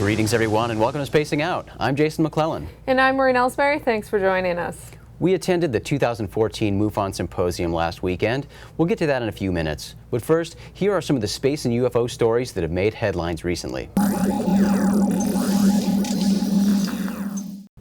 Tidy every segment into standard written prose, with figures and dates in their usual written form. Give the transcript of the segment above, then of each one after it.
Greetings everyone and welcome to Spacing Out. I'm Jason McClellan. And I'm Maureen and Elsberry. Thanks for joining us. We attended the 2014 MUFON symposium last weekend. We'll get to that in a few minutes. But first, here are some of the space and UFO stories that have made headlines recently.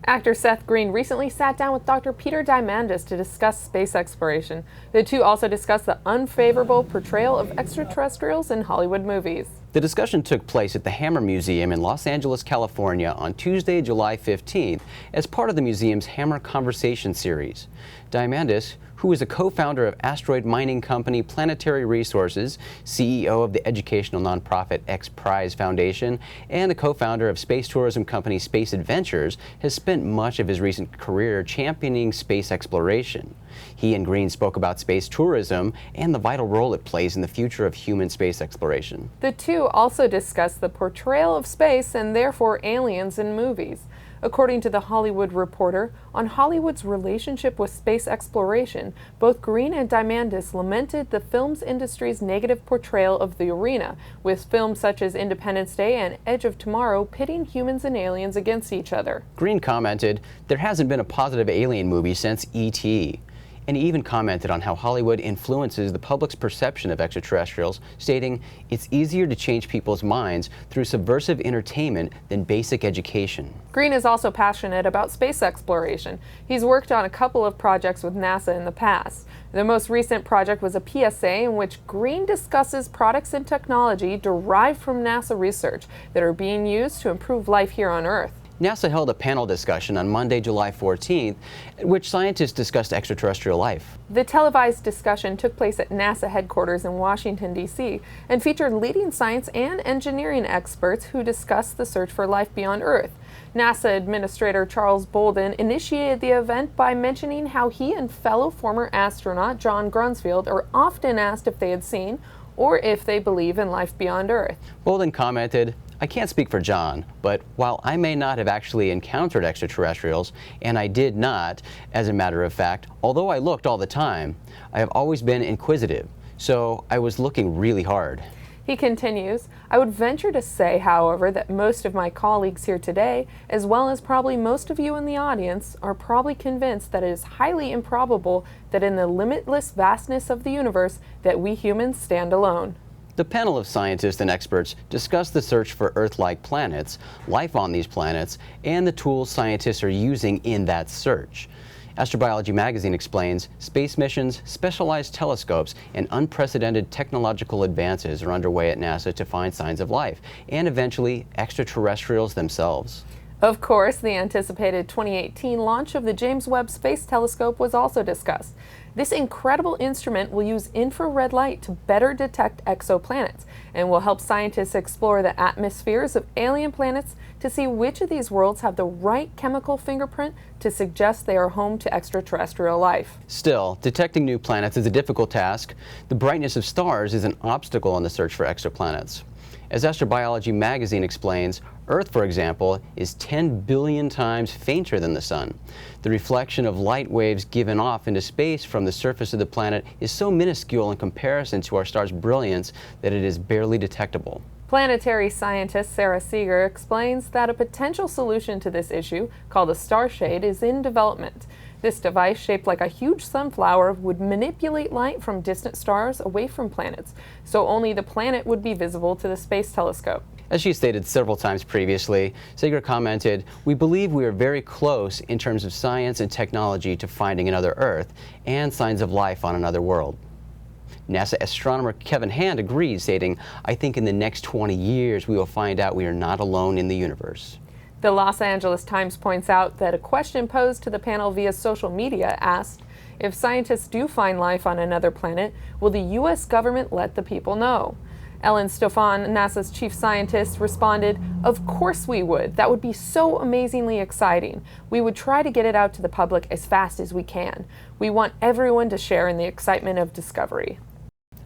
Actor Seth Green recently sat down with Dr. Peter Diamandis to discuss space exploration. The two also discussed the unfavorable portrayal of extraterrestrials in Hollywood movies. The discussion took place at the Hammer Museum in Los Angeles, California on Tuesday, July 15th as part of the museum's Hammer Conversation series. Diamandis, who is a co-founder of asteroid mining company Planetary Resources, CEO of the educational nonprofit X Prize Foundation, and a co-founder of space tourism company Space Adventures, has spent much of his recent career championing space exploration. He and Green spoke about space tourism and the vital role it plays in the future of human space exploration. The two also discussed the portrayal of space and therefore aliens in movies. According to The Hollywood Reporter, on Hollywood's relationship with space exploration, both Green and Diamandis lamented the film's industry's negative portrayal of the arena, with films such as Independence Day and Edge of Tomorrow pitting humans and aliens against each other. Green commented, "There hasn't been a positive alien movie since E.T." And he even commented on how Hollywood influences the public's perception of extraterrestrials, stating, "It's easier to change people's minds through subversive entertainment than basic education." Green is also passionate about space exploration. He's worked on a couple of projects with NASA in the past. The most recent project was a PSA in which Green discusses products and technology derived from NASA research that are being used to improve life here on Earth. NASA held a panel discussion on Monday, July 14th, at which scientists discussed extraterrestrial life. The televised discussion took place at NASA headquarters in Washington, D.C., and featured leading science and engineering experts who discussed the search for life beyond Earth. NASA Administrator Charles Bolden initiated the event by mentioning how he and fellow former astronaut John Grunsfield are often asked if they had seen or if they believe in life beyond Earth. Bolden commented, "I can't speak for John, but while I may not have actually encountered extraterrestrials, and I did not, as a matter of fact, although I looked all the time, I have always been inquisitive, so I was looking really hard." He continues, "I would venture to say, however, that most of my colleagues here today, as well as probably most of you in the audience, are probably convinced that it is highly improbable that in the limitless vastness of the universe that we humans stand alone." The panel of scientists and experts discussed the search for Earth-like planets, life on these planets, and the tools scientists are using in that search. Astrobiology magazine explains space missions, specialized telescopes, and unprecedented technological advances are underway at NASA to find signs of life, and eventually extraterrestrials themselves. Of course, the anticipated 2018 launch of the James Webb Space Telescope was also discussed. This incredible instrument will use infrared light to better detect exoplanets and will help scientists explore the atmospheres of alien planets to see which of these worlds have the right chemical fingerprint to suggest they are home to extraterrestrial life. Still, detecting new planets is a difficult task. The brightness of stars is an obstacle in the search for exoplanets. As Astrobiology magazine explains, Earth, for example, is 10 billion times fainter than the Sun. The reflection of light waves given off into space from the surface of the planet is so minuscule in comparison to our star's brilliance that it is barely detectable. Planetary scientist Sarah Seeger explains that a potential solution to this issue, called a star shade, is in development. This device, shaped like a huge sunflower, would manipulate light from distant stars away from planets, so only the planet would be visible to the space telescope. As she stated several times previously, Seeger commented, "We believe we are very close in terms of science and technology to finding another Earth and signs of life on another world." NASA astronomer Kevin Hand agrees, stating, "I think in the next 20 years we will find out we are not alone in the universe." The Los Angeles Times points out that a question posed to the panel via social media asked, if scientists do find life on another planet, will the U.S. government let the people know? Ellen Stofan, NASA's chief scientist, responded, "Of course we would. That would be so amazingly exciting. We would try to get it out to the public as fast as we can. We want everyone to share in the excitement of discovery."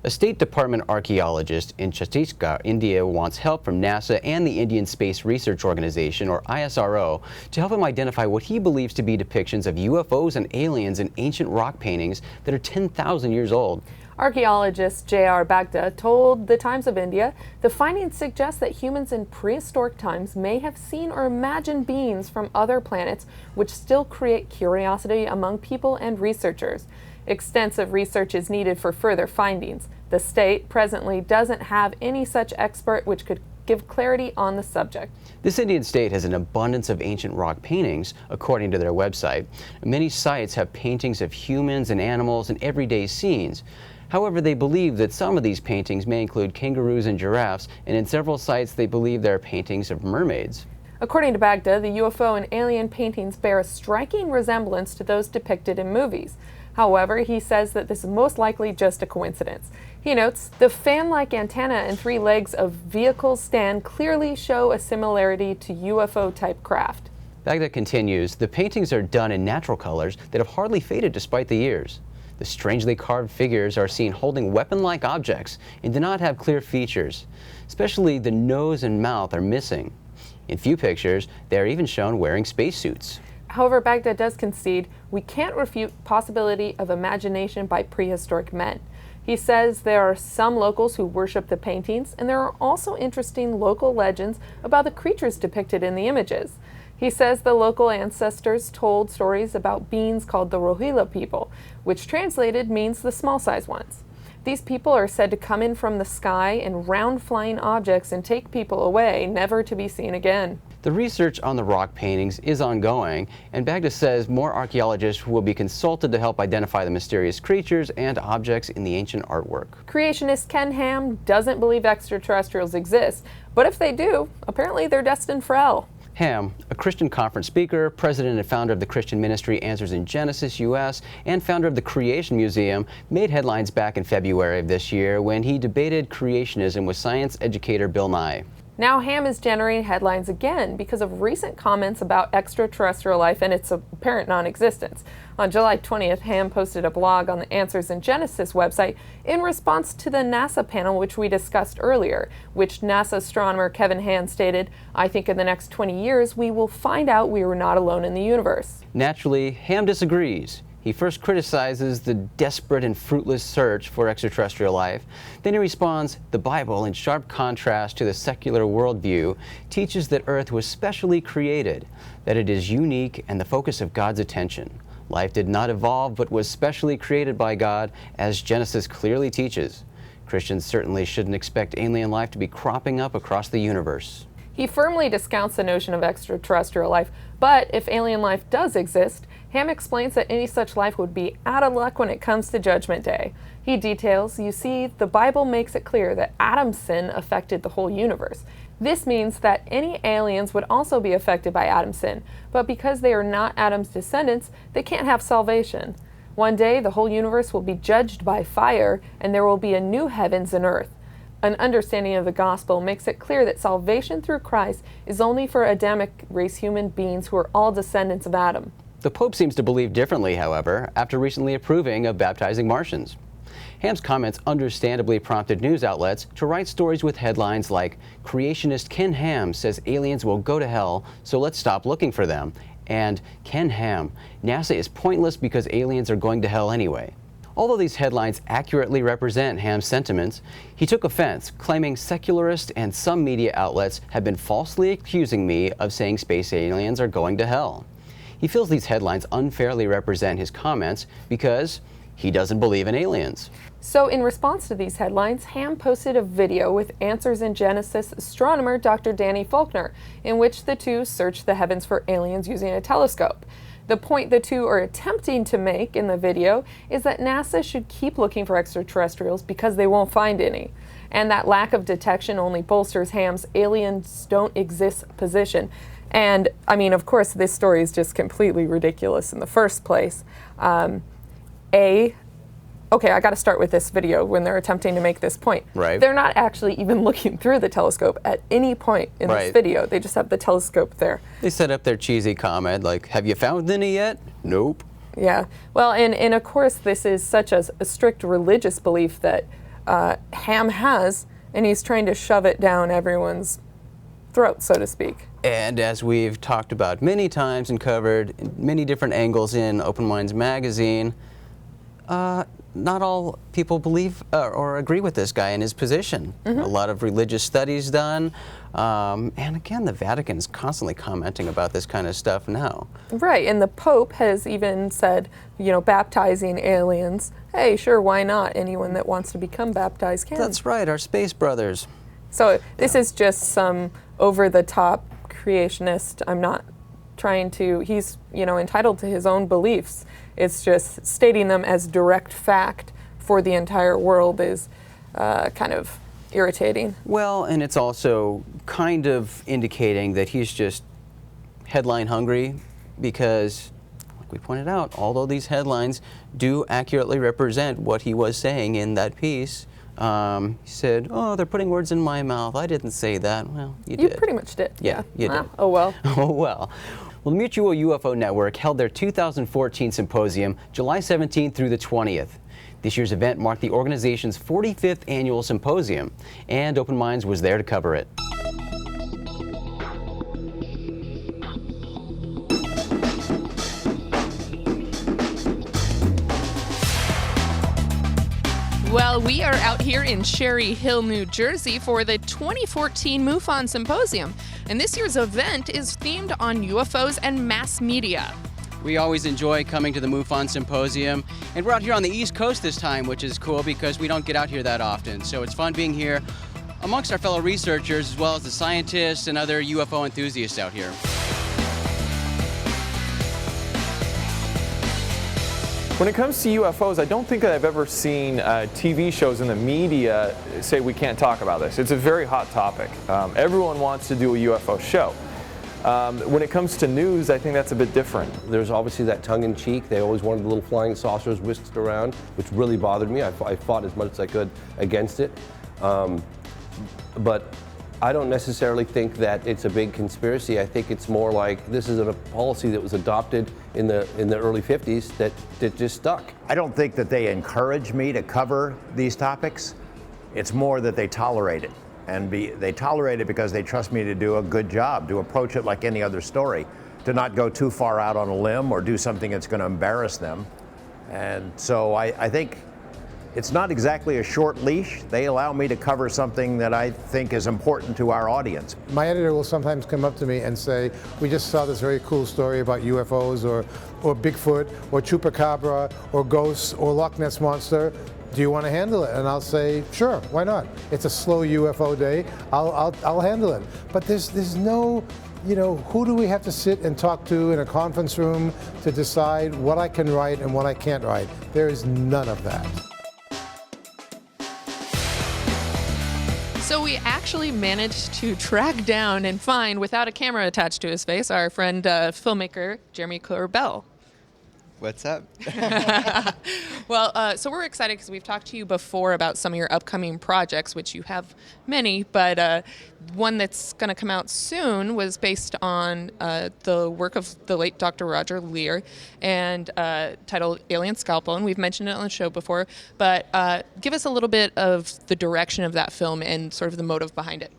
A State Department archaeologist in Chhattisgarh, India, wants help from NASA and the Indian Space Research Organization, or ISRO, to help him identify what he believes to be depictions of UFOs and aliens in ancient rock paintings that are 10,000 years old. Archaeologist J.R. Bagda told the Times of India the findings suggest that humans in prehistoric times may have seen or imagined beings from other planets, which still create curiosity among people and researchers. Extensive research is needed for further findings. The state presently doesn't have any such expert which could give clarity on the subject. This Indian state has an abundance of ancient rock paintings, according to their website. Many sites have paintings of humans and animals and everyday scenes. However, they believe that some of these paintings may include kangaroos and giraffes, and in several sites they believe they are paintings of mermaids. According to Bagda, the UFO and alien paintings bear a striking resemblance to those depicted in movies. However, he says that this is most likely just a coincidence. He notes, the fan-like antenna and 3 legs of vehicles stand clearly show a similarity to UFO-type craft. Bagda continues, the paintings are done in natural colors that have hardly faded despite the years. The strangely carved figures are seen holding weapon-like objects and do not have clear features. Especially the nose and mouth are missing. In few pictures, they are even shown wearing spacesuits. However, Bagda does concede we can't refute possibility of imagination by prehistoric men. He says there are some locals who worship the paintings, and there are also interesting local legends about the creatures depicted in the images. He says the local ancestors told stories about beings called the Rohilla people, which translated means the small-sized ones. These people are said to come in from the sky in round flying objects and take people away, never to be seen again. The research on the rock paintings is ongoing, and Bagda says more archaeologists will be consulted to help identify the mysterious creatures and objects in the ancient artwork. Creationist Ken Ham doesn't believe extraterrestrials exist, but if they do, apparently they're destined for hell. Ham, a Christian conference speaker, president and founder of the Christian ministry Answers in Genesis US, and founder of the Creation Museum, made headlines back in February of this year when he debated creationism with science educator Bill Nye. Now Ham is generating headlines again because of recent comments about extraterrestrial life and its apparent non-existence. On July 20th, Ham posted a blog on the Answers in Genesis website in response to the NASA panel which we discussed earlier, which NASA astronomer Kevin Hand stated, "I think in the next 20 years we will find out we were not alone in the universe." Naturally, Ham disagrees. He first criticizes the desperate and fruitless search for extraterrestrial life. Then he responds, the Bible, in sharp contrast to the secular worldview, teaches that Earth was specially created, that it is unique and the focus of God's attention. Life did not evolve but was specially created by God, as Genesis clearly teaches. Christians certainly shouldn't expect alien life to be cropping up across the universe. He firmly discounts the notion of extraterrestrial life, but if alien life does exist, Ham explains that any such life would be out of luck when it comes to Judgment Day. He details, you see, the Bible makes it clear that Adam's sin affected the whole universe. This means that any aliens would also be affected by Adam's sin, but because they are not Adam's descendants, they can't have salvation. One day, the whole universe will be judged by fire, and there will be a new heavens and earth. An understanding of the gospel makes it clear that salvation through Christ is only for Adamic race human beings who are all descendants of Adam. The Pope seems to believe differently, however, after recently approving of baptizing Martians. Ham's comments understandably prompted news outlets to write stories with headlines like, "Creationist Ken Ham says aliens will go to hell, so let's stop looking for them," and "Ken Ham, NASA is pointless because aliens are going to hell anyway." Although these headlines accurately represent Ham's sentiments, he took offense, claiming secularists and some media outlets have been falsely accusing me of saying space aliens are going to hell. He feels these headlines unfairly represent his comments because he doesn't believe in aliens. So in response to these headlines, Ham posted a video with Answers in Genesis astronomer Dr. Danny Faulkner, in which the two searched the heavens for aliens using a telescope. The point the two are attempting to make in the video is that NASA should keep looking for extraterrestrials because they won't find any. And that lack of detection only bolsters Ham's aliens don't exist position. And, I mean, of course, this story is just completely ridiculous in the first place. Okay, I got to start with this video when they're attempting to make this point. Right. They're not actually even looking through the telescope at any point in this video. They just have the telescope there. They set up their cheesy comment like, "Have you found any yet?" Nope. Yeah. Well, and of course, this is such a strict religious belief that Ham has, and he's trying to shove it down everyone's throat, so to speak. And as we've talked about many times and covered in many different angles in Open Minds magazine, not all people believe or agree with this guy and his position. A lot of religious studies done, and again, the Vatican is constantly commenting about this kind of stuff now. Right, and the Pope has even said, you know, baptizing aliens, hey, sure, why not? Anyone that wants to become baptized can. That's right, our space brothers. So this is just some over-the-top creationist. I'm not trying to, he's, you know, entitled to his own beliefs. It's just stating them as direct fact for the entire world is kind of irritating. Well, and it's also kind of indicating that he's just headline hungry because, like we pointed out, although these headlines do accurately represent what he was saying in that piece, he said, oh, they're putting words in my mouth. I didn't say that. Well, you did. You pretty much did. Yeah, you did. Oh, well. Oh, well. Well, the Mutual UFO Network held their 2014 symposium July 17th through the 20th. This year's event marked the organization's 45th annual symposium, and Open Minds was there to cover it. Well, we are out here in Cherry Hill, New Jersey for the 2014 MUFON Symposium, and this year's event is themed on UFOs and mass media. We always enjoy coming to the MUFON Symposium, and we're out here on the East Coast this time, which is cool because we don't get out here that often. So it's fun being here amongst our fellow researchers as well as the scientists and other UFO enthusiasts out here. When it comes to UFOs, I don't think that I've ever seen TV shows in the media say we can't talk about this. It's a very hot topic. Everyone wants to do a UFO show. When it comes to news, I think that's a bit different. There's obviously that tongue-in-cheek. They always wanted the little flying saucers whisked around, which really bothered me. I fought as much as I could against it. But I don't necessarily think that it's a big conspiracy. I think it's more like this is a policy that was adopted in the early 50s that just stuck. I don't think that they encourage me to cover these topics. It's more that they tolerate it. And they tolerate it because they trust me to do a good job, to approach it like any other story, to not go too far out on a limb or do something that's going to embarrass them. And so I think it's not exactly a short leash. They allow me to cover something that I think is important to our audience. My editor will sometimes come up to me and say, we just saw this very cool story about UFOs or Bigfoot or Chupacabra or ghosts or Loch Ness Monster. Do you want to handle it? And I'll say, sure, why not? It's a slow UFO day. I'll handle it. But there's no, you know, who do we have to sit and talk to in a conference room to decide what I can write and what I can't write? There is none of that. So we actually managed to track down and find, without a camera attached to his face, our friend filmmaker Jeremy Clarabel. What's up? Well, so we're excited because we've talked to you before about some of your upcoming projects, which you have many, but one that's going to come out soon was based on the work of the late Dr. Roger Leir and titled Alien Scalpel, and we've mentioned it on the show before, but give us a little bit of the direction of that film and sort of the motive behind it.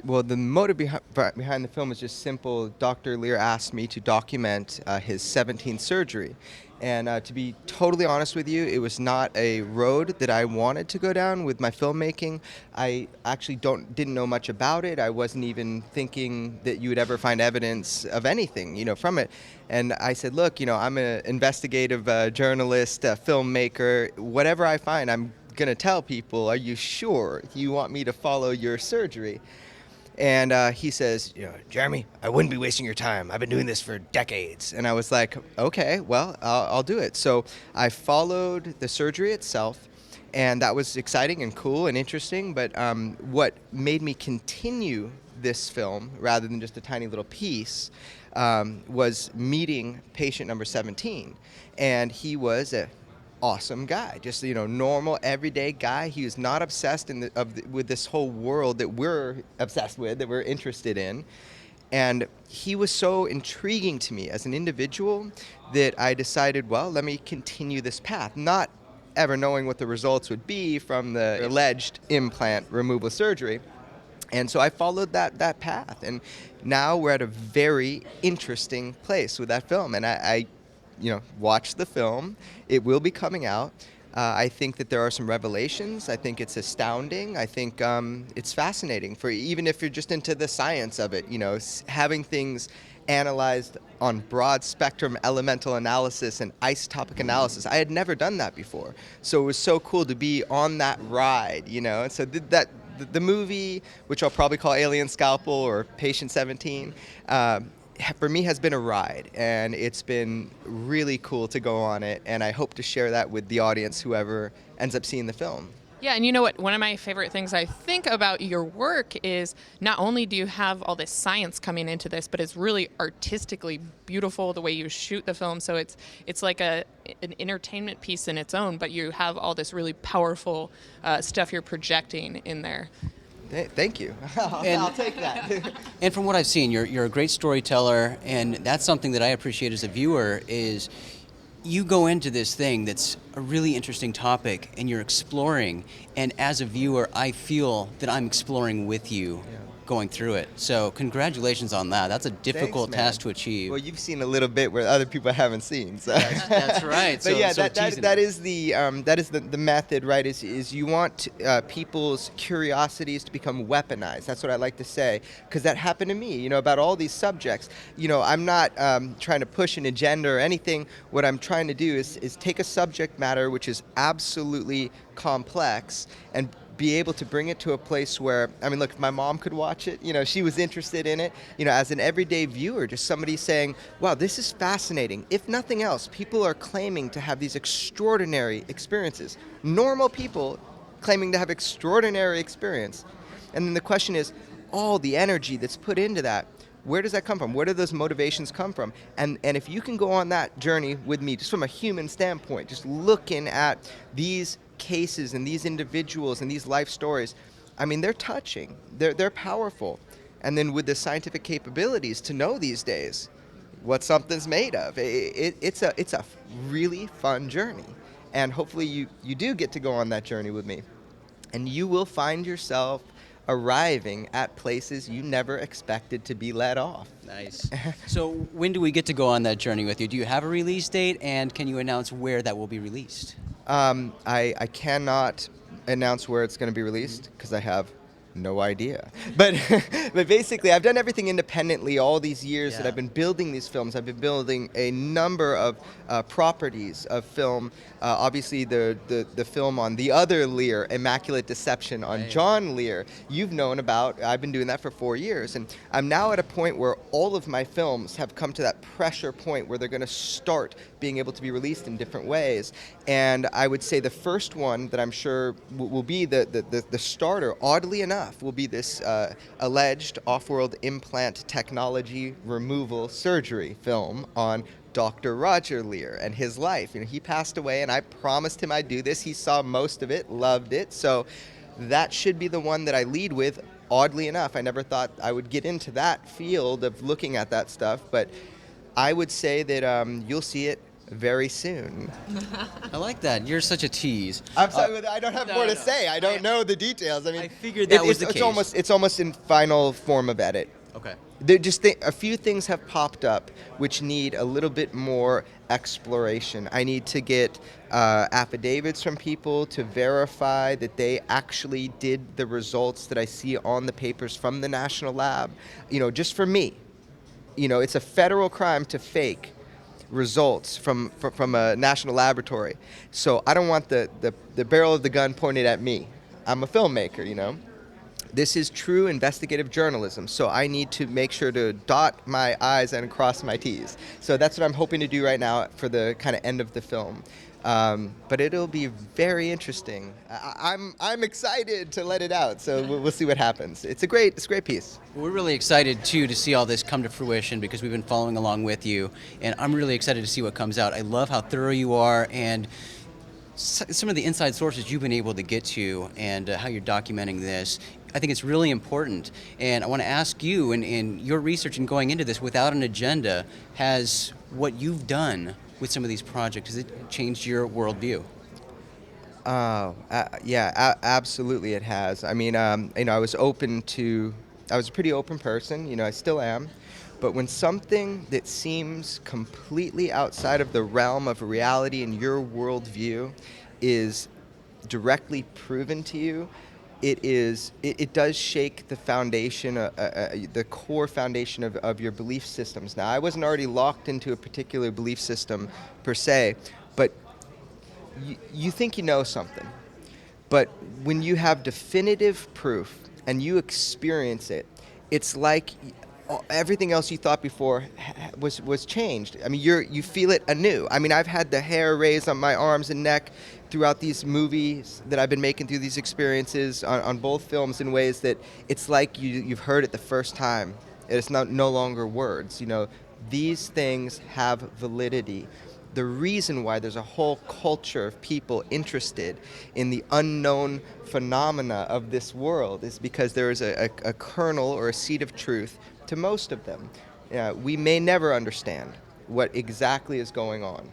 Well, the motive behind the film is just simple. Dr. Leir asked me to document his 17th surgery. And to be totally honest with you, it was not a road that I wanted to go down with my filmmaking. I actually didn't know much about it. I wasn't even thinking that you would ever find evidence of anything, you know, from it. And I said, look, you know, I'm an investigative journalist, a filmmaker. Whatever I find, I'm going to tell people, are you sure you want me to follow your surgery? And he says, you know, Jeremy, I wouldn't be wasting your time. I've been doing this for decades. And I was like, okay, well, I'll do it. So I followed the surgery itself, and that was exciting and cool and interesting. But what made me continue this film rather than just a tiny little piece was meeting patient number 17. And he was a awesome guy, just, you know, normal everyday guy. He was not obsessed with this whole world that we're obsessed with, that we're interested in, and he was so intriguing to me as an individual that I decided, well, let me continue this path, not ever knowing what the results would be from the alleged implant removal surgery. And so I followed that path, and now we're at a very interesting place with that film. And I you know, watch the film. It will be coming out. I think that there are some revelations. I think it's astounding. I think it's fascinating for even if you're just into the science of it, having things analyzed on broad spectrum elemental analysis and isotopic analysis. I had never done that before. So it was so cool to be on that ride, And so the movie, which I'll probably call Alien Scalpel or Patient 17, for me has been a ride, and it's been really cool to go on it, and I hope to share that with the audience, whoever ends up seeing the film. Yeah, and you know what? One of my favorite things I think about your work is not only do you have all this science coming into this, but it's really artistically beautiful the way you shoot the film. So it's like an entertainment piece in its own, but you have all this really powerful stuff you're projecting in there. Thank you. I'll take that. And from what I've seen, you're a great storyteller, and that's something that I appreciate as a viewer is you go into this thing that's a really interesting topic and you're exploring, and as a viewer I feel that I'm exploring with you going through it. So congratulations on that. That's a difficult task to achieve. Well, you've seen a little bit where other people haven't seen. So. That's right. But yeah, that is the method, right? Is you want people's curiosities to become weaponized. That's what I like to say, because that happened to me. About all these subjects. I'm not trying to push an agenda or anything. What I'm trying to do is take a subject matter which is absolutely complex and be able to bring it to a place where, look, my mom could watch it, she was interested in it, as an everyday viewer, just somebody saying, wow, this is fascinating. If nothing else, people are claiming to have these extraordinary experiences. Normal people claiming to have extraordinary experience. And then the question is, all the energy that's put into that, where does that come from? Where do those motivations come from? And if you can go on that journey with me, just from a human standpoint, just looking at these cases and these individuals and these life stories, they're touching, they're powerful. And then with the scientific capabilities to know these days what something's made of, it's a really fun journey. And hopefully you do get to go on that journey with me. And you will find yourself arriving at places you never expected to be led off. Nice. So when do we get to go on that journey with you? Do you have a release date, and can you announce where that will be released? I cannot announce where it's going to be released because I have no idea. But basically, I've done everything independently all these years that I've been building these films. I've been building a number of properties of film. Obviously, the film on the other Lear, Immaculate Deception, on John Lear, you've known about. I've been doing that for 4 years. And I'm now at a point where all of my films have come to that pressure point where they're going to start being able to be released in different ways. And I would say the first one that I'm sure will be the starter, oddly enough, will be this alleged off-world implant technology removal surgery film on Dr. Roger Lear and his life. He passed away, and I promised him I'd do this. He saw most of it, loved it. So that should be the one that I lead with. Oddly enough, I never thought I would get into that field of looking at that stuff, but I would say that you'll see it very soon. I like that. You're such a tease. I'm sorry, I don't have more to say. I don't know the details. I figured that was the case. It's almost in final form of edit. Okay. A few things have popped up which need a little bit more exploration. I need to get affidavits from people to verify that they actually did the results that I see on the papers from the National Lab. Just for me, it's a federal crime to fake results from a national laboratory. So I don't want the barrel of the gun pointed at me. I'm a filmmaker, This is true investigative journalism, so I need to make sure to dot my I's and cross my T's. So that's what I'm hoping to do right now for the kind of end of the film. But it'll be very interesting. I'm excited to let it out, so we'll see what happens. It's a great piece. We're really excited too to see all this come to fruition because we've been following along with you, and I'm really excited to see what comes out. I love how thorough you are and some of the inside sources you've been able to get to and how you're documenting this. I think it's really important, and I want to ask you, in your research and going into this without an agenda, has what you've done with some of these projects, has it changed your worldview? Yeah, absolutely it has. I was a pretty open person, I still am. But when something that seems completely outside of the realm of reality in your worldview is directly proven to you, it does shake the foundation, the core foundation of your belief systems. Now, I wasn't already locked into a particular belief system per se, but you think you know something. But when you have definitive proof and you experience it, it's like everything else you thought before was changed. I mean, you feel it anew. I mean, I've had the hair raised on my arms and neck throughout these movies that I've been making, through these experiences on both films, in ways that it's like you've heard it the first time. It's no longer words. You know, these things have validity. The reason why there's a whole culture of people interested in the unknown phenomena of this world is because there is a kernel or a seed of truth to most of them. We may never understand what exactly is going on,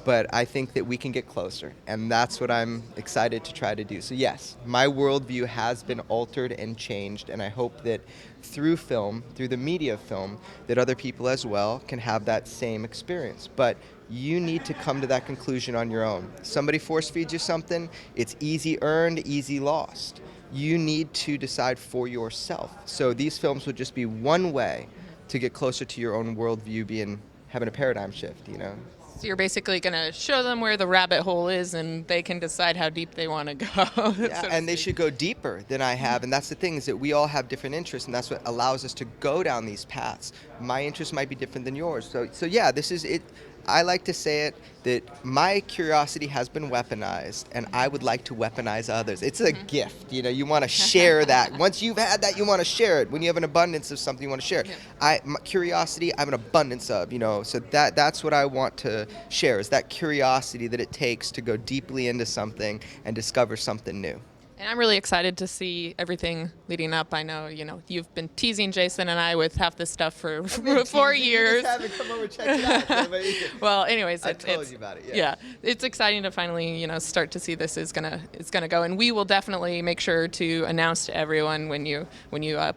but I think that we can get closer, and that's what I'm excited to try to do. So yes, my worldview has been altered and changed, and I hope that through film, through the media of film, that other people as well can have that same experience. But you need to come to that conclusion on your own. Somebody force feeds you something, it's easy earned, easy lost. You need to decide for yourself. So these films would just be one way to get closer to your own worldview, having a paradigm shift, you know? So you're basically going to show them where the rabbit hole is, and they can decide how deep they want to go. Yeah, and they should go deeper than I have. And that's the thing, is that we all have different interests, and that's what allows us to go down these paths. My interests might be different than yours. So yeah, this is it. I like to say it that my curiosity has been weaponized, and I would like to weaponize others. It's a gift, you know. You want to share that. Once you've had that, you want to share it. When you have an abundance of something, you want to share it. My curiosity, I have an abundance of, you know. So that's what I want to share, is that curiosity that it takes to go deeply into something and discover something new. And I'm really excited to see everything leading up. I know, you've been teasing Jason and I with half this stuff for 4 years. You just haven't come over and checked it out. Well, anyways, I told you about it. Yeah, it's exciting to finally, start to see this is gonna go, and we will definitely make sure to announce to everyone when you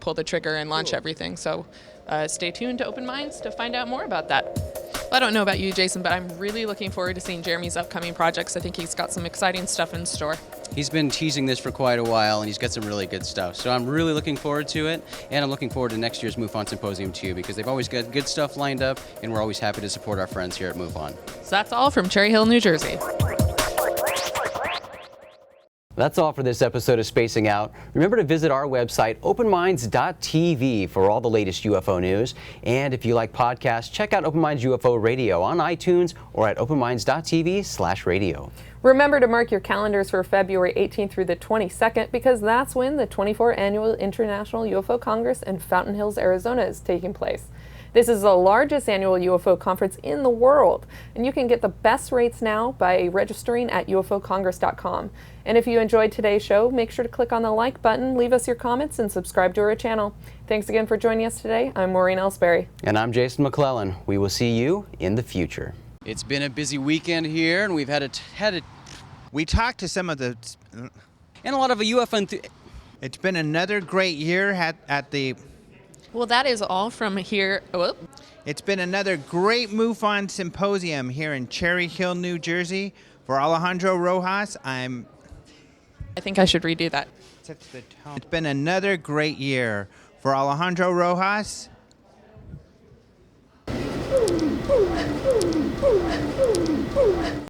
pull the trigger and launch everything. So stay tuned to Open Minds to find out more about that. I don't know about you, Jason, but I'm really looking forward to seeing Jeremy's upcoming projects. I think he's got some exciting stuff in store. He's been teasing this for quite a while, and he's got some really good stuff. So I'm really looking forward to it, and I'm looking forward to next year's MUFON Symposium too, because they've always got good stuff lined up, and we're always happy to support our friends here at MUFON. So that's all from Cherry Hill, New Jersey. That's all for this episode of Spacing Out. Remember to visit our website, openminds.tv, for all the latest UFO news. And if you like podcasts, check out Open Minds UFO Radio on iTunes or at openminds.tv/radio. Remember to mark your calendars for February 18th through the 22nd, because that's when the 24th Annual International UFO Congress in Fountain Hills, Arizona is taking place. This is the largest annual UFO conference in the world, and you can get the best rates now by registering at ufocongress.com. And if you enjoyed today's show, make sure to click on the like button, leave us your comments, and subscribe to our channel. Thanks again for joining us today. I'm Maureen Elsberry. And I'm Jason McClellan. We will see you in the future. It's been a busy weekend here, and we've We talked to some of the... and a lot of UFO... It's been another great year at the... Well, that is all from here. Whoop. It's been another great MUFON Symposium here in Cherry Hill, New Jersey. For Alejandro Rojas, I think I should redo that. Sets the tone. It's been another great year. For Alejandro Rojas...